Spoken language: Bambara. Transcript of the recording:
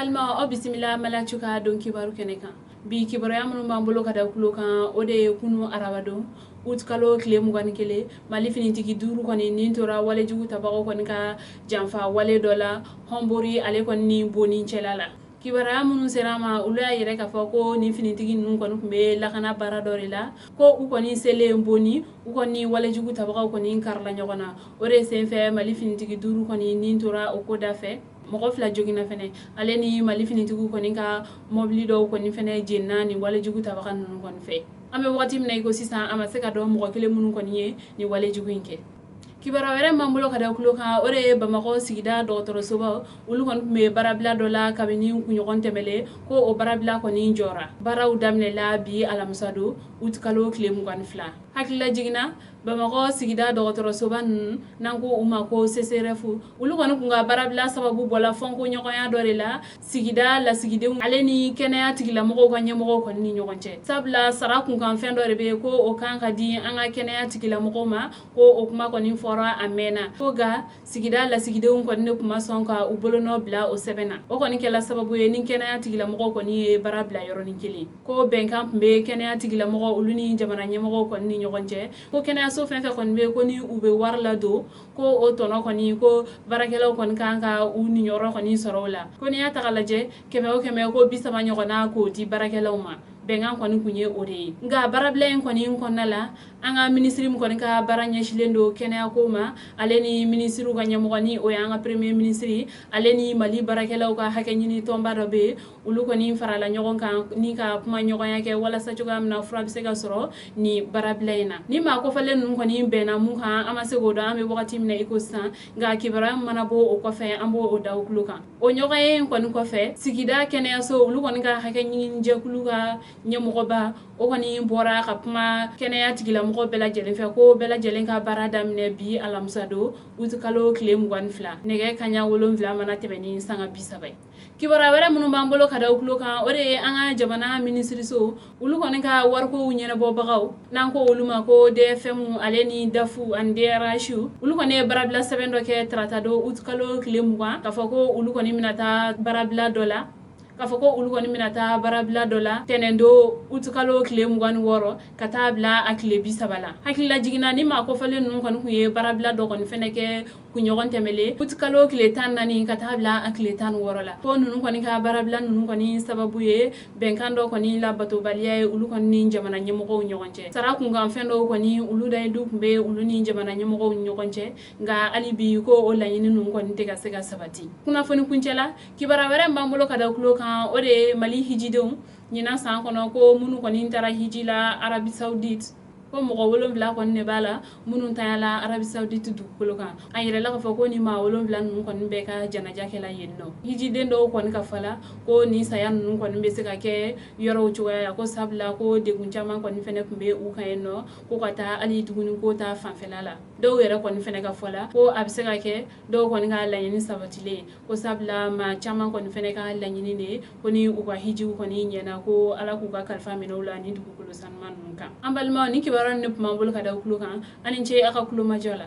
balma o bisimila mala chuka don kibaru keneka bi kibaru yamunu mambulo kada kulo kan ode kunu arabado utkalo kile mugan kele mali finitigi duru koni nintora wale jugu tabago koni ka janfa wale dola hombori ale koni boni chelala kibara munu serama ulu ya yere kafa ko ni finitigi nun koni kumbe lakana bara dorila ko u koni sele mboni u koni wale jugu tabago koni karla nyogona ore senfe mali finitigi duru koni nintora okoda fe mɔgɔ fila jogina fɛnɛ ale ni mali finitigiw kɔni ka mobili dɔw kɔni fɛnɛ jenna ni wale jugu tabaga ninnu kɔni fɛ an bɛ wagati min na i ko sisan a ma se ka dɔn mɔgɔ kelen minnu kɔni ye ni wale jugu in kɛ kibara wɛrɛ m'an bolo ka da kulo kan o de ye Bamakɔ sigida dɔgɔtɔrɔsoba olu kɔni tun bɛ baarabila dɔ la kabini kunɲɔgɔn tɛmɛlen ko o baarabila kɔni jɔra baaraw daminɛla bi alamisa don uti kalo tile 22 hakilila jiginna Bamakɔ sigida dɔgɔtɔrɔsoba ninnu n'an ko u ma ko CCRF olu kɔni kun ka baarabila sababu bɔla fɔnko ɲɔgɔnya dɔ de la sigida lasigidenw ale ni kɛnɛya tigilamɔgɔw ka ɲɛmɔgɔw kɔni ni ɲɔgɔn cɛ sabula sara kunkan fɛn dɔ de bɛ ko o kan ka di an ka kɛnɛya tigilamɔgɔw ma ko o kuma kɔni fɔra a mɛnna ko ga sigida lasigidenw kɔni ne kuma sɔn ka u bolonɔ bila o sɛbɛn na o kɔni kɛla sababu ye ni kɛnɛya tigilamɔgɔw kɔni ye baara bila yɔrɔnin kelen ko bɛnkan tun bɛ kɛnɛya tigilamɔgɔw olu ni jamana ɲɛmɔgɔw kɔni ni ɲɔgɔn cɛ ko kɛnɛyaso fɛn fɛn kɔni bɛ ko ni u bɛ wari la don ko o tɔnɔ kɔni ko baarakɛlaw kɔni kan ka u niyɔrɔ kɔni sɔrɔ o la ko n'i y'a ta k'a lajɛ kɛmɛ o kɛmɛ ko 30 ɲɔgɔnna k'o di baarakɛlaw ma bɛnkan kɔni kun ye o de ye nka baarabila in kɔni kɔnɔna la an ka minisiri min kɔni ka baara ɲɛsilen don kɛnɛya ko ma ale ni minisiriw ka ɲɛmɔgɔ ni o y'an ka premier minisiri ale ni mali baarakɛlaw ka hakɛ ɲini tɔnba dɔ bɛ olu kɔni farala ɲɔgɔn kan ni ka kuma ɲɔgɔnya kɛ walasa cogoya min na fura bɛ se ka sɔrɔ ni baarabila in na ni maa kɔfɛlen ninnu kɔni bɛnna mun kan an ma se k'o dɔn an bɛ wagati min na i ko sisan nka kibaruya mana bɔ o kɔfɛ an b'o da o tulo kan o ɲɔgɔnye in kɔni kɔfɛ sigida kɛnɛyaso olu kɔni ka hakɛ ɲini jɛkulu ka ɲɛmɔgɔba o kɔni bɔra ka kuma kɛnɛya tigilamɔgɔ bɛɛ lajɛlen fɛ ko bɛɛ lajɛlen ka baara daminɛ bi alamisa don uti kalo tile 22 nɛgɛ kaɲa 7 mana tɛmɛ ni sanga 30 ye kibaruya wɛrɛ minnu b'an bolo ka da tulo kan o de ye an ka jamana minisiriso olu kɔni ka warikow ɲɛnabɔbagaw n'an ko olu ma ko DFM ale ni DAFU ani DRH olu kɔni ye baarabila sɛbɛn dɔ kɛ tarata don uti kalo tile 20 k'a fɔ ko olu kɔni bɛna taa baarabila dɔ la k'a fɔ ko olu kɔni bɛna taa baarabila dɔ la tɛnɛn don uti kalo tile 26 ka taa bila a tile 30 la hakilila jiginna ni maa kɔfɛlen ninnu kɔni kun ye baarabila dɔ kɔni fɛnɛ kɛ kunɲɔgɔn tɛmɛlen uti kalo tile 14 ka taa bila a tile 16 la ko ninnu kɔni ka baarabila ninnu kɔni sababu ye bɛnkan dɔ kɔni labatobaliya ye olu kɔni ni jamana ɲɛmɔgɔw ɲɔgɔn cɛ sara kunkan fɛn dɔw kɔni olu dayidu kun bɛ olu ni jamana ɲɛmɔgɔw ɲɔgɔn cɛ nka hali bi ko o laɲini ninnu kɔni tɛ ka se ka sabati kunnafoni kuncɛla kibaruya wɛrɛ m'an bolo ka da tulo kan o de ye mali hijidenw ɲinan san kɔnɔ ko minnu kɔni taara hiji la Arabi Saoudite ko mɔgɔ 7 kɔni de b'a la minnu tayala Arabi Saoudite dugukolo kan a yɛrɛla k'a fɔ ko ni maa 7 ninnu kɔni bɛɛ ka janaja kɛla yen nɔ hijiden dɔw kɔni ka fala ko ni saya ninnu kɔni bɛ se ka kɛ yɔrɔw cogoya la ko sabula ko degun caman kɔni fɛnɛ tun bɛ u kan yen nɔ ko ka taa hali tuguni ko ta fanfɛla la dɔw yɛrɛ kɔni fɛnɛ ka fɔla ko a bɛ se ka kɛ dɔw kɔni ka laɲini sabatilen ko sabula maa caman kɔni fɛnɛ ka laɲini de ko ni u ka hijiw kɔni ɲɛna ko ala k'u ka kalifa minɛ u la ni dugukolo sanuman ninnu kan an balimaw ni kibaruya ne tun b'an bolo ka da tulo kan ani ce a ka kulomajɔ la